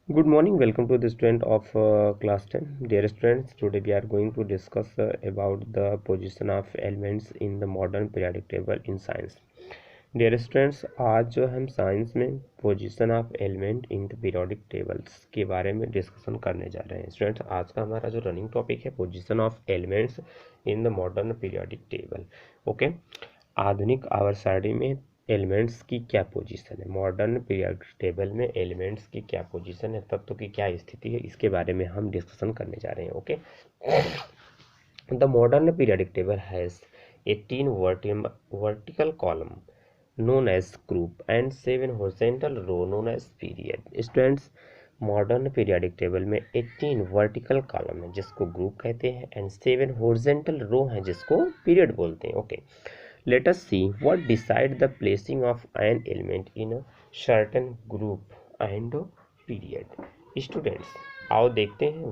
Good morning, welcome to the student of class 10. Dear students, today we are going to discuss about the position of elements in the modern periodic table in science. Dear students, आज जो हम science में position of element in the periodic tables के बारे में discussion करने जा रहे हैं। स्टूडेंट्स, आज का हमारा जो रनिंग टॉपिक है position of elements in the modern periodic table. Okay, आधुनिक आवर्त में एलिमेंट्स की क्या पोजीशन है, मॉडर्न पीरियोडिक टेबल में एलिमेंट्स की क्या पोजीशन है, तत्व की क्या स्थिति है, इसके बारे में हम डिस्कशन करने जा रहे हैं। Okay, the modern periodic table has 18 vertical column known as group and 7 horizontal row known as period. Students, modern periodic table में 18 वर्टिकल कॉलम है जिसको ग्रुप कहते हैं एंड 7 हॉरिजॉन्टल रो हैं जिसको पीरियड बोलते हैं। Okay, let us see what decide the placing of an element in a certain group and period. Students, आओ देखते हैं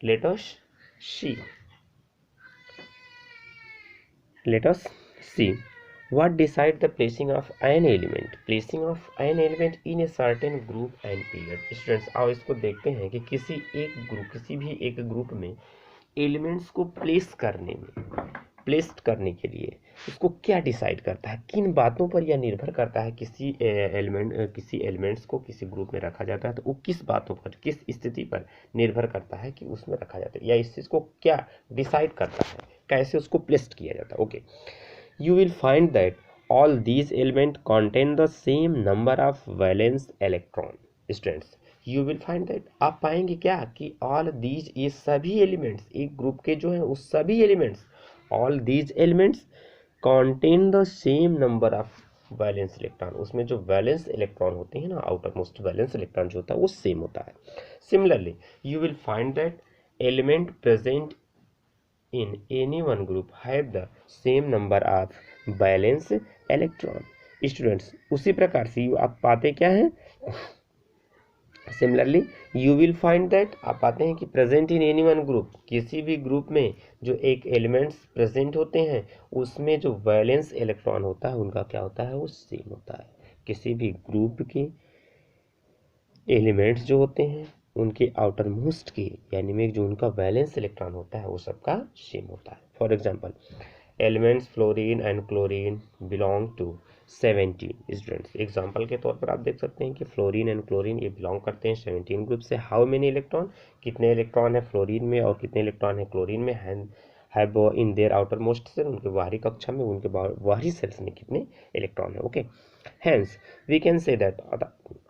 let us see what decide the placing of an element in a certain group and period. Students, आओ इसको देखते हैं कि किसी भी एक ग्रुप में एलिमेंट्स को प्लेस करने के लिए उसको क्या डिसाइड करता है, किन बातों पर यह निर्भर करता है। किसी एलिमेंट्स को किसी ग्रुप में रखा जाता है तो वो किस बातों पर, किस स्थिति पर निर्भर करता है कि उसमें रखा जाता है, या इस चीज़ को क्या डिसाइड करता है, कैसे उसको प्लेस्ड किया जाता है। Okay, you will find that all these element contain the same number of valence electron. Students, you will find that, आप पाएंगे क्या कि ऑल दीज, ये सभी एलिमेंट्स, एक ग्रुप के जो है उस सभी elements, all these elements contain the same number of valence electron. उसमें जो वैलेंस इलेक्ट्रॉन होते हैं ना, आउटर मोस्ट वैलेंस इलेक्ट्रॉन जो होता है वो सेम होता है। Similarly you will find that element present in any one group have the same number of valence electron. Students, उसी प्रकार से आप पाते क्या है, similarly you will find that, आप पाते हैं कि present in any one group, किसी भी ग्रुप में जो एक एलिमेंट्स प्रेजेंट होते हैं उसमें जो वैलेंस इलेक्ट्रॉन होता है उनका क्या होता है, वो सेम होता है। किसी भी ग्रुप के एलिमेंट्स जो होते हैं उनके आउटर मोस्ट के, यानी में जो उनका वैलेंस इलेक्ट्रॉन होता है वो सबका सेम होता है। For example, elements fluorine and chlorine belong to 17। Students, example के तौर पर आप देख सकते हैं कि फ्लोरीन एंड क्लोरीन ये बिलोंग करते हैं 17 ग्रुप से। हाउ मेनी इलेक्ट्रॉन, कितने इलेक्ट्रॉन है फ्लोरीन में और कितने इलेक्ट्रॉन है क्लोरीन में, have in their outer most shell, उनके बाहरी कक्षा में, उनके बाहरी सेल्स में कितने इलेक्ट्रॉन है। Okay, hence we can say that,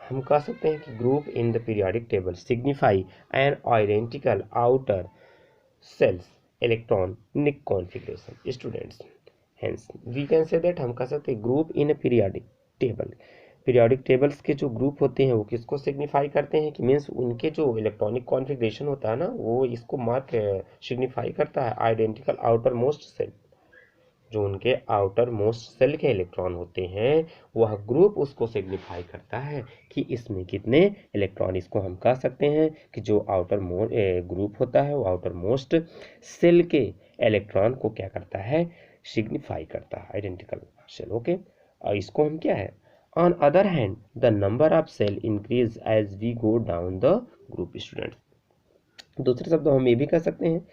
हम कह सकते हैं कि group in the periodic table signify an identical outer shells electronic configuration. Students, hence we can say that, हम कह सकते हैं group in a periodic tables के जो ग्रुप होते हैं वो किसको सिग्निफाई करते हैं, कि मीन्स उनके जो इलेक्ट्रॉनिक कॉन्फ़िगरेशन होता है ना वो इसको मार्क सिग्निफाई करता है। आइडेंटिकल आउटर मोस्ट सेल, जो उनके आउटर मोस्ट सेल के इलेक्ट्रॉन होते हैं वह ग्रुप उसको सिग्निफाई करता है कि इसमें कितने इलेक्ट्रॉन। इसको हम कह सकते हैं कि जो आउटर ग्रुप होता है वो आउटर मोस्ट सेल के इलेक्ट्रॉन को क्या करता है, सिग्निफाई करता है, आइडेंटिकल सेल। ओके, और इसको हम क्या है, on other hand the number of shell increase as we go down the group. Students, दूसरे शब्दों हम ये भी कह सकते हैं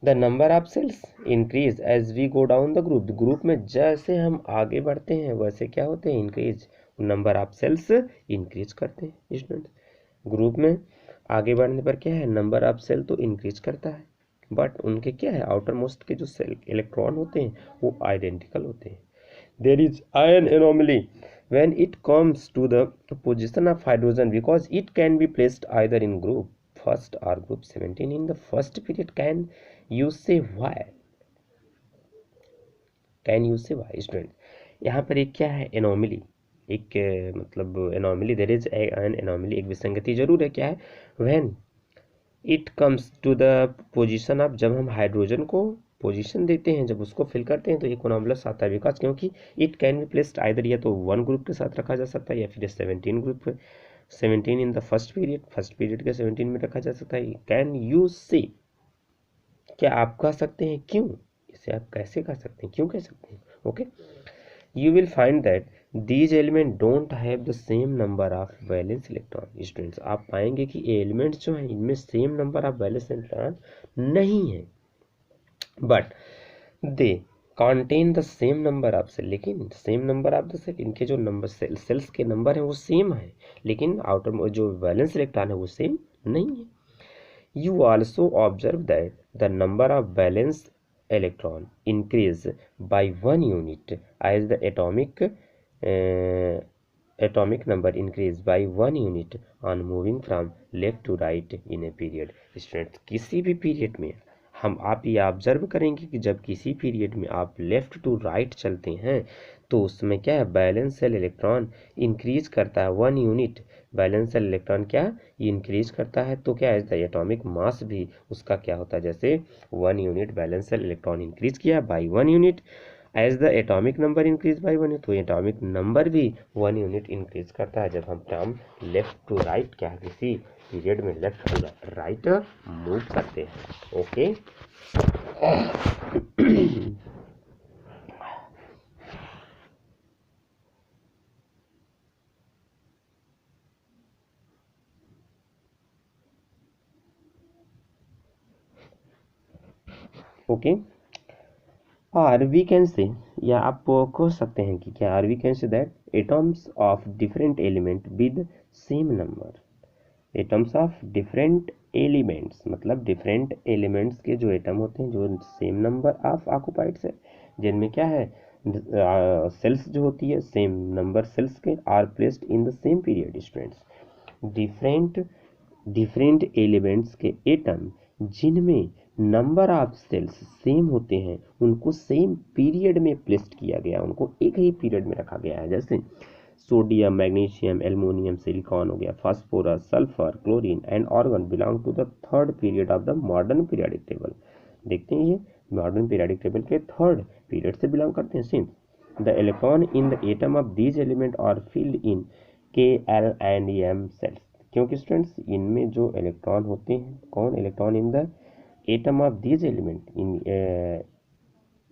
the number of shells increase as we go down the group. Group में जैसे हम आगे बढ़ते हैं वैसे क्या होते हैं, increase, number of shells increase करते हैं। स्टूडेंट्स, ग्रुप में आगे बढ़ने पर क्या है, नंबर ऑफ सेल तो इंक्रीज करता है बट उनके क्या है, आउटर मोस्ट के जो सेल इलेक्ट्रॉन होते हैं वो आइडेंटिकल होते हैं। There is an anomaly when it comes to the position of hydrogen because it can be placed either in group first or group 17 in the first period. Can you say why? Student, यहाँ पर एक क्या है, anomaly, एक मतलब anomaly, there is an anomaly, एक विसंगति जरूर है। क्या है, when it comes to the position of, जब हम हाइड्रोजन को पोजीशन देते हैं, जब उसको फिल करते हैं तो एक एनोमलस आता है, बिकॉज क्योंकि it can be placed either, या तो वन ग्रुप के साथ रखा जा सकता है या फिर 17 group, 17 in the first period के 17 में रखा जा सकता है। कैन यू से, क्या आप कह सकते हैं क्यों, इसे आप कैसे कह सकते हैं, क्यों कह सकते हैं। Okay, you will find that these element don't have the same number of valence electron. Students आप पाएंगे कि एलिमेंट्स जो हैं इनमें same number of valence electron नहीं है, but they contain the same number of shell. लेकिन same number of the shell, इनके जो नंबर सेल्स के नंबर हैं वो सेम है, लेकिन आउटर जो वैलेंस इलेक्ट्रॉन है वो सेम नहीं है। You also observe that the number of valence electron increase by 1 unit as the atomic number increase by 1 unit on moving from left to right in a period। Student किसी भी period में आप ये observe करेंगे कि जब किसी period में आप लेफ्ट टू राइट चलते हैं तो उसमें क्या है, बैलेंस सेल इलेक्ट्रॉन इंक्रीज करता है 1 यूनिट। बैलेंस सेल इलेक्ट्रॉन क्या इंक्रीज करता है, तो क्या है एटॉमिक मास भी उसका क्या होता है, जैसे 1 unit valence shell electron increase किया by 1 unit, as the atomic number increase by 1 unit, तो एटॉमिक नंबर भी 1 यूनिट इंक्रीज करता है जब हम फ्रॉम लेफ्ट टू राइट क्या किसी पीरियड में लेफ्ट टू राइट मूव करते हैं। ओके ओके और वी कैन से, या आप कह सकते हैं कि क्या, are we can say that atoms of different element with same number. Atoms of different elements मतलब डिफरेंट एलिमेंट्स के जो एटम होते हैं जो सेम नंबर ऑफ ऑक्यूपाइड्स है, जिनमें क्या है सेल्स जो होती है सेम नंबर सेल्स के are placed in the same period. Students different elements के एटम जिनमें नंबर ऑफ सेल्स सेम होते हैं उनको सेम पीरियड में प्लेस्ड किया गया, उनको एक ही पीरियड में रखा गया है। जैसे सोडियम, मैग्नीशियम, एल्युमिनियम, सिलिकॉन हो गया, phosphorus, sulphur, chlorine and argon belong to the third period of the modern periodic table. देखते हैं ये मॉडर्न पीरियडिक टेबल के थर्ड पीरियड से बिलोंग करते हैं। Since the electron in the atom of these element are filled in K L and M shells, क्योंकि students इनमें जो इलेक्ट्रॉन होते हैं, कौन electron in the atom of these element, इन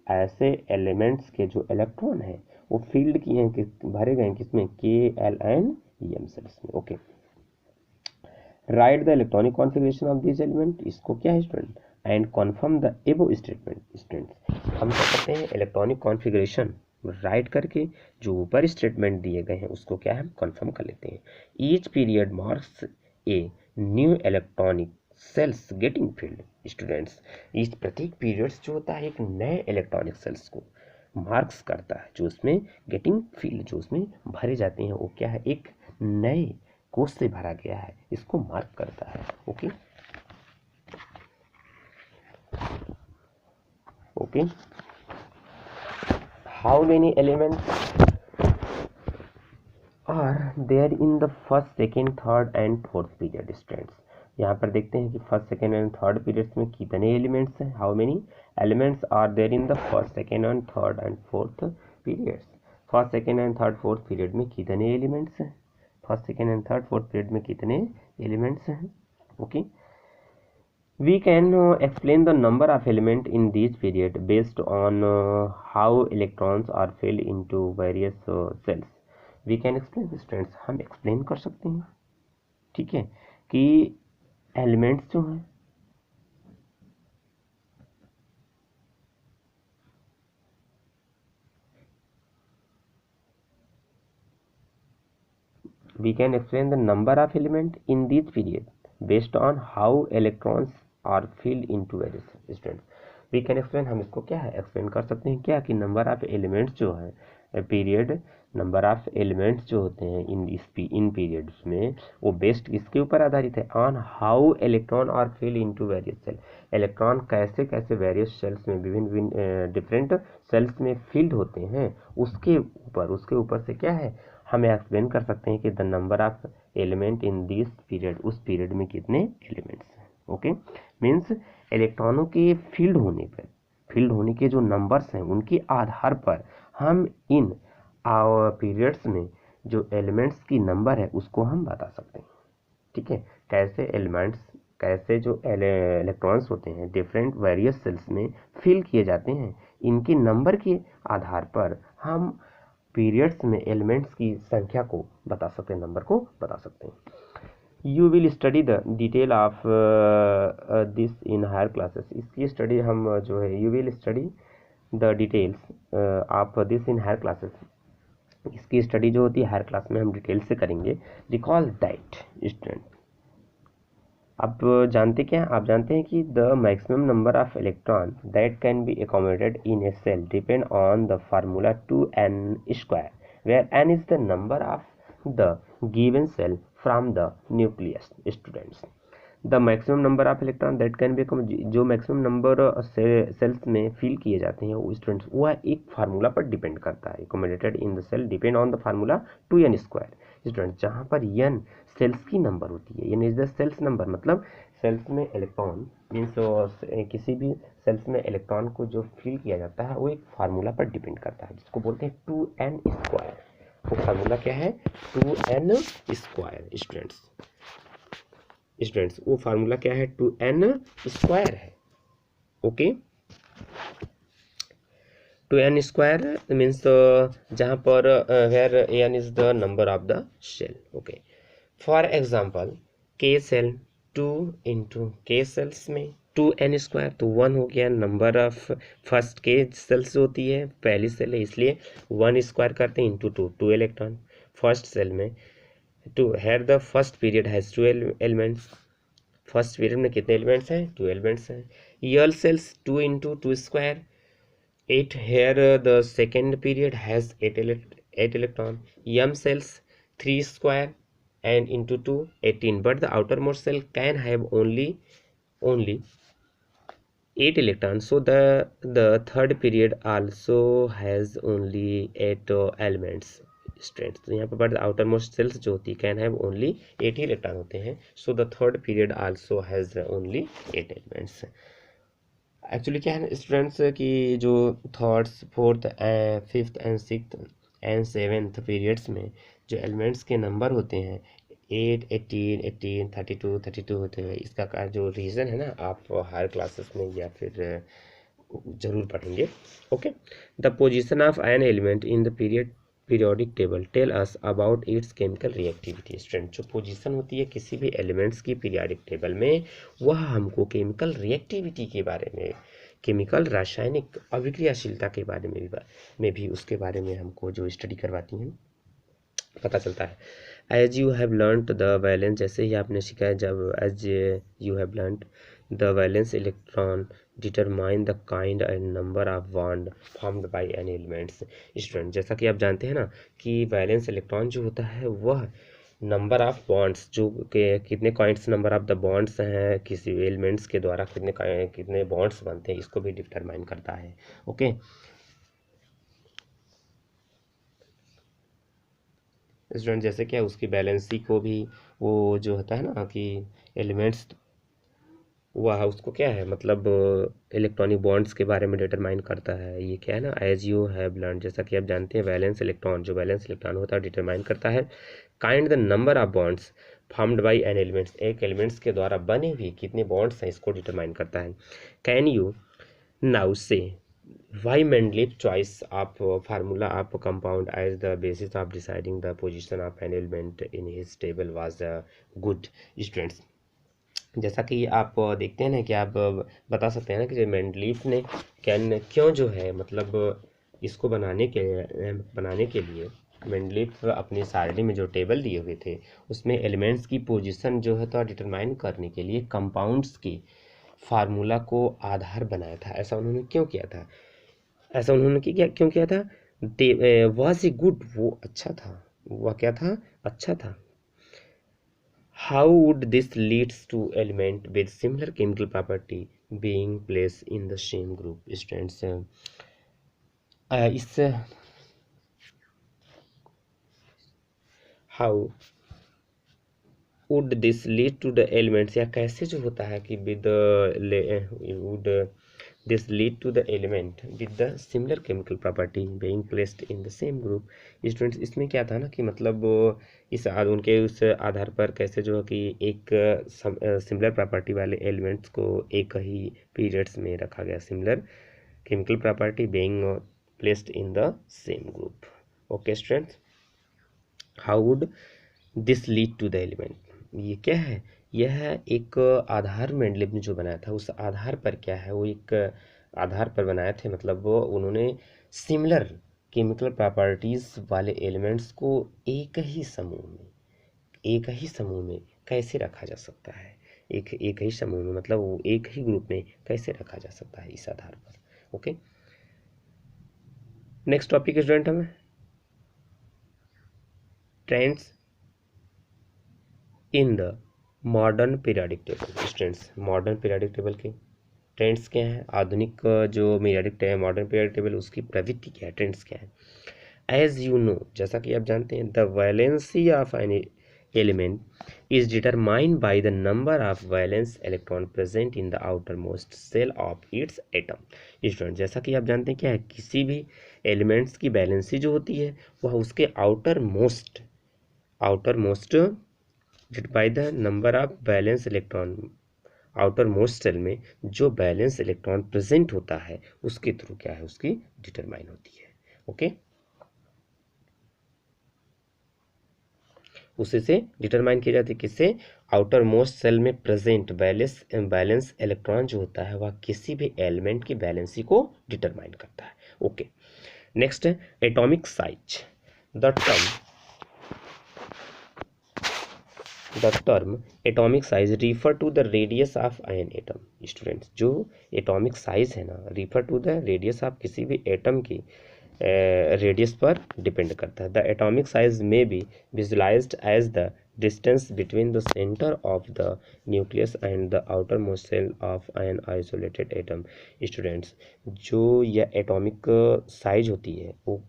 ऐसे एलिमेंट्स के जो इलेक्ट्रॉन है वो फील्ड किए हैं कि भरे गए हैं किसमें, के एल एंड एम सेल्स में। Okay right the electronic configuration of this element, इसको क्या है स्टूडेंट, एंड कन्फर्म द एबो स्टेटमेंट। स्टूडेंट्स हम क्या करते हैं, इलेक्ट्रॉनिक कॉन्फ़िगरेशन राइट करके जो ऊपर स्टेटमेंट दिए गए हैं उसको क्या है हम कन्फर्म कर लेते हैं। Each period marks a new electronic shells getting filled. Students इस प्रत्येक पीरियड्स जो होता है एक नए इलेक्ट्रॉनिक सेल्स को मार्क्स करता है, जो उसमें गेटिंग फील्ड जो उसमें भरे जाते हैं वो क्या है, एक नए कोष से भरा गया है, इसको मार्क करता है। Okay okay how many elements are there in the first, second, third and fourth period. Students यहाँ पर देखते हैं कि first, second and third periods में कितने एलिमेंट्स हैं, how many elements are there in the first, second and third and fourth periods. First, second and third, fourth period में कितने एलिमेंट्स हैं, first, second and third, fourth period में कितने elements हैं। Okay we can explain the number of element in this period based on how electrons are filled into various cells। we can explain students, हम explain कर सकते हैं, ठीक है, कि एलिमेंट्स जो हैं we can explain the number of element in this period based on how electrons are filled into various students। we can explain, हम इसको क्या है एक्सप्लेन कर सकते हैं क्या, कि नंबर ऑफ एलिमेंट्स जो है पीरियड, नंबर ऑफ एलिमेंट्स जो होते हैं इन पीरियड्स में वो बेस्ड किसके ऊपर आधारित है, on how electron are filled into various shell. Electron कैसे कैसे वेरियस सेल्स में विभिन्न डिफरेंट सेल्स में फील्ड होते हैं उसके ऊपर से क्या है हम एक्सप्लेन कर सकते हैं कि the number of element in this period, उस पीरियड में कितने एलिमेंट्स हैं। ओके मीन्स इलेक्ट्रॉनों के फील्ड होने के जो नंबर्स हैं उनके आधार पर हम इन पीरियड्स में जो एलिमेंट्स की नंबर है उसको हम बता सकते हैं। ठीक है, कैसे जो इलेक्ट्रॉन्स होते हैं डिफरेंट वेरियस सेल्स में फिल किए जाते हैं, इनके नंबर के आधार पर हम पीरियड्स में एलिमेंट्स की संख्या को बता सकते हैं, नंबर को बता सकते हैं। You will study the detail of this in higher classes, इसकी स्टडी हम जो है you will study the details of this in higher classes, इसकी स्टडी जो होती है हायर क्लास में हम डिटेल से करेंगे। रिकॉल दैट स्टूडेंट, आप जानते क्या, आप जानते हैं कि the maximum number of electron that can be accommodated in a shell depend on the formula 2n² where n is the number of the given shell from the nucleus. Students, the maximum number of electron that can be, जो maximum number shells में fill किए जाते हैं वो students वह एक formula पर depend करता है। Accommodated in the shell depend on the formula 2n²। Student, जहाँ पर n सेल्स की नंबर होती है, n is the shells number, मतलब सेल्स में इलेक्ट्रॉन मीन्स किसी भी सेल्स में इलेक्ट्रॉन को जो फिल किया जाता है वो एक फार्मूला पर डिपेंड करता है जिसको बोलते हैं 2n²। वो फार्मूला क्या है? 2n²। स्टूडेंट्स वो फार्मूला क्या है? 2n² है। ओके, 2n² मीन्स जहाँ पर where n is the number of the shell. Okay, for example k shell 2 into k shells में 2n² तो 1 हो गया। Number of first k shells होती है, पहली सेल है इसलिए 1² करते हैं इंटू 2 इलेक्ट्रॉन फर्स्ट सेल में। To here the first period has 2 elements, first period में कितने एलिमेंट्स हैं? 2 एलिमेंट्स हैं। L shells 2 into 2², 8 hair the second period has 8 electron. M shells 3² and into 2 18, but the outermost cell can have only 8 electrons, so the third period also has only 8 elements। Strength तो यहाँ पर but outer most sales जो होती है can have only 8 he electron होते हैं, so the third period also has only 8 elements. Actually क्या है स्टूडेंट्स कि जो thirds, fourth, fifth and sixth and seventh periods में जो एलिमेंट्स के नंबर होते हैं 8, 18, 18, 32, 32 होते हैं। इसका का जो रीज़न है ना आप हायर क्लासेस में या फिर जरूर पढ़ेंगे। Okay, the position of an element in the periodic table tell us about its chemical reactivity. Student, जो पोजीशन होती है किसी भी एलिमेंट्स की पीरियोडिक टेबल में वह हमको केमिकल रिएक्टिविटी के बारे में, केमिकल रासायनिक अभिक्रियाशीलता के बारे में भी उसके बारे में हमको जो स्टडी करवाती हैं पता चलता है। As you have learned the valence, जैसे ही आपने सीखा है, जब as you have learned the valence electron determine the kind and number of bond formed by an elements. Student, जैसा कि आप जानते हैं ना कि वैलेंस इलेक्ट्रॉन जो होता है वह नंबर ऑफ बॉन्ड्स, जो के कितने kinds number of the bonds हैं किसी एलिमेंट्स के द्वारा कितने बॉन्ड्स बनते हैं इसको भी डिटरमाइन करता है। ओके, स्टूडेंट, जैसे क्या उसकी बैलेंसी को भी वो जो होता है ना कि एलिमेंट्स वह उसको क्या है मतलब इलेक्ट्रॉनिक बॉन्ड्स के बारे में डिटरमाइन करता है। ये क्या है ना, एज यू हैव लर्न, जैसा कि आप जानते हैं वैलेंस इलेक्ट्रॉन, जो वैलेंस इलेक्ट्रॉन होता है डिटरमाइन करता है kind the number of bonds formed by an elements, एक एलिमेंट्स के द्वारा बने हुए कितने बॉन्ड्स हैं इसको डिटरमाइन करता है। कैन यू नाउ से why Mendeleev choice of formula of compound as the basis of deciding the position of an element in his table was good। Students, जैसा कि आप देखते हैं ना कि आप बता सकते हैं ना कि जो मेंडलीफ ने क्यों जो है मतलब इसको बनाने के लिए मेंडलीफ अपनी सारणी में जो टेबल दिए हुए थे उसमें एलिमेंट्स की पोजीशन जो है तो डिटरमाइन करने के लिए कंपाउंड्स की फार्मूला को आधार बनाया था। ऐसा उन्होंने क्यों किया था? ऐसा उन्होंने क्यों किया था? वॉज ए गुड, वो अच्छा था। वह क्या था? अच्छा था। How would this leads to element with similar chemical property being place in the same group. Students, इस how would this lead to the elements, या कैसे जो होता है कि with would this lead to the element with the similar chemical property being placed in the same group। Students, इसमें क्या था ना कि मतलब उनके उस आधार पर कैसे जो है कि एक सिमिलर प्रॉपर्टी वाले एलिमेंट्स को एक ही पीरियड्स में रखा गया, similar chemical property being placed in the same group। Okay students, how would this lead to the element, ये क्या है, यह एक आधार मेंडलीव ने जो बनाया था उस आधार पर क्या है, वो एक आधार पर बनाए थे, मतलब वो उन्होंने सिमिलर केमिकल प्रॉपर्टीज वाले एलिमेंट्स को एक ही समूह में कैसे रखा जा सकता है, एक ही समूह में, मतलब वो एक ही ग्रुप में कैसे रखा जा सकता है इस आधार पर। ओके, नेक्स्ट टॉपिक स्टूडेंट हमें trends in the modern periodic table. Students, modern periodic table के ट्रेंड्स क्या है, आधुनिक जो पीरियोडिक मॉडर्न पीरियोडिक टेबल उसकी प्रवृत्ति क्या है, ट्रेंड्स क्या है। एज यू नो, जैसा कि आप जानते हैं, the valency of an element is determined by the number of valence electron present in the outermost shell of its atom। Student, जैसा कि आप जानते हैं क्या है, किसी भी एलिमेंट्स की वैलेंसी जो होती है वह उसके outer most by the number of valence electron, outer most shell में जो बैलेंस इलेक्ट्रॉन प्रेजेंट होता है उसके थ्रू क्या है, उसकी डिटरमाइन होती है। ओके, उसी से डिटरमाइन की जाती है, किससे, आउटर मोस्ट सेल में प्रेजेंट बैलेंस इलेक्ट्रॉन जो होता है वह किसी भी एलिमेंट की बैलेंसी को डिटरमाइन करता है। ओके, नेक्स्ट है atomic size. The term atomic size refer to the radius of an atom. Students, जो एटॉमिक साइज है ना, refer to the radius of किसी भी एटम की रेडियस पर डिपेंड करता है। द एटॉमिक साइज में be visualized as the distance between the centre of the nucleus and the outer most shell of an isolated atom. Students, जो यह atomic size होती है वो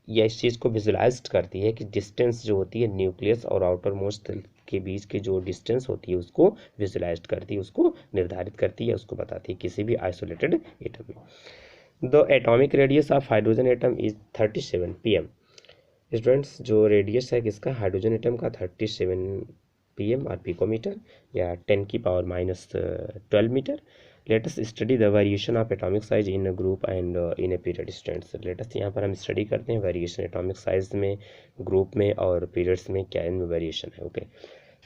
यह इस चीज़ को विजुलाइज करती है कि डिस्टेंस जो होती है न्यूक्लियस और आउटर मोस्ट सेल के बीच की जो डिस्टेंस होती है उसको विजुलाइज करती है, उसको निर्धारित करती है, उसको बताती है किसी भी आइसोलेटेड एटम में। The atomic radius of hydrogen atom is 37 pm। Students, जो रेडियस है किसका, हाइड्रोजन एटम का 37 pm और पिकोमीटर या 10⁻12 metre. Let's study the variation of atomic size in a group and in a period. Students, let's यहाँ पर हम study करते हैं वेरिएशन एटॉमिक साइज में, ग्रुप में और पीरियड्स में क्या इनमें वेरिएशन है। Okay,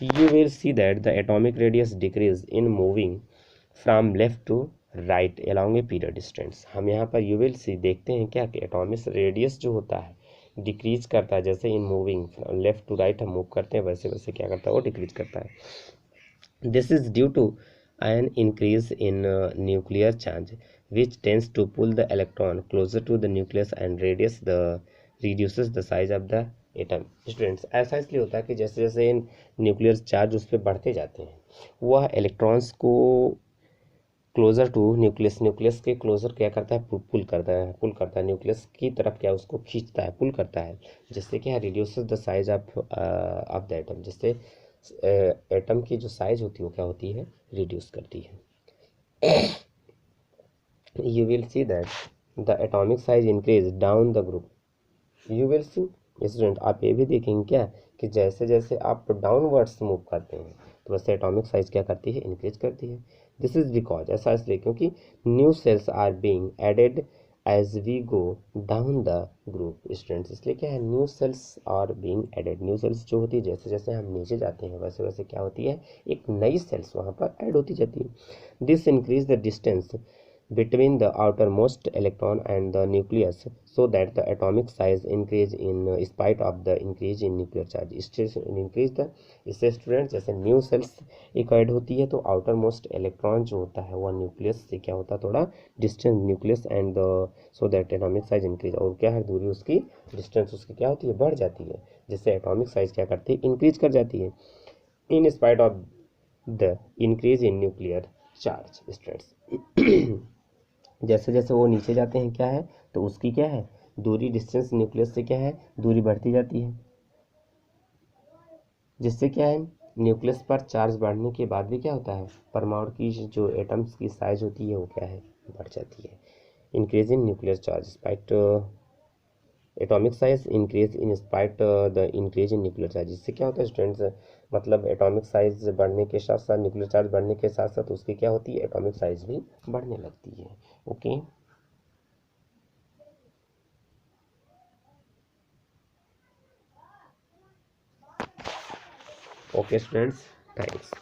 you will see that the atomic radius decrease in moving from left to right along a period distance। हम यहाँ पर you will see देखते हैं क्या कि एटॉमिक रेडियस जो होता है डिक्रीज करता है, जैसे in moving left to right हम मूव करते हैं वैसे वैसे क्या करता है, वो डिक्रीज करता है। This is due to an increase in nuclear charge which tends to pull the electron closer to the nucleus and reduces the size of the atom. Students, ऐसा इसलिए होता है कि जैसे जैसे न्यूक्लियर चार्ज उस पर बढ़ते जाते हैं वह इलेक्ट्रॉन्स को क्लोजर टू न्यूक्लियस के क्लोजर क्या करता है, पुल करता है न्यूक्लियस की तरफ, क्या उसको खींचता है, पुल करता है, जिससे क्या reduces the size of the atom, जिससे एटम की जो साइज होती है वो क्या होती है, रिड्यूस करती है। You will see that the atomic size increase down the group. You will see, student आप ये भी देखेंगे क्या कि जैसे जैसे आप डाउनवर्ड्स मूव करते हैं तो वैसे एटॉमिक साइज क्या करती है, इंक्रीज करती है। दिस इज बिकॉज, ऐसा इसलिए क्योंकि new shells are being added as we go down the group. Students, इसलिए क्या है, new shells are being added, new shells जो होती है जैसे जैसे हम नीचे जाते हैं वैसे वैसे क्या होती है, एक नई सेल्स वहाँ पर ऐड होती जाती है। This increase the distance between the outermost electron and the nucleus so that the atomic size increase in spite of the increase in nuclear charge। increase the, इससे स्टूडेंट जैसे न्यू सेल्स एक add होती है तो outer most electron जो होता है वह न्यूक्लियस से क्या होता है, थोड़ा distance nucleus and so that atomic size increase, और क्या है दूरी उसकी डिस्टेंस उसकी क्या होती है, बढ़ जाती है, जिससे एटॉमिक साइज क्या करती है, इंक्रीज कर जाती है in spite of the increase in nuclear charge. Students, जैसे जैसे वो नीचे जाते हैं क्या है, तो उसकी क्या है दूरी, डिस्टेंस न्यूक्लियस से क्या है दूरी बढ़ती जाती है, जिससे क्या है न्यूक्लियस पर चार्ज बढ़ने के बाद भी क्या होता है, परमाणु की जो एटम्स की साइज होती है वो क्या है, बढ़ जाती है। Increase in nuclear charge spite atomic size increase in spite the increase in nuclear charge. इससे क्या होता है स्टूडेंट्स, मतलब एटॉमिक साइज बढ़ने के साथ साथ न्यूक्लियर चार्ज बढ़ने के साथ साथ उसकी क्या होती है, एटॉमिक साइज भी बढ़ने लगती है। Okay, okay students, thanks.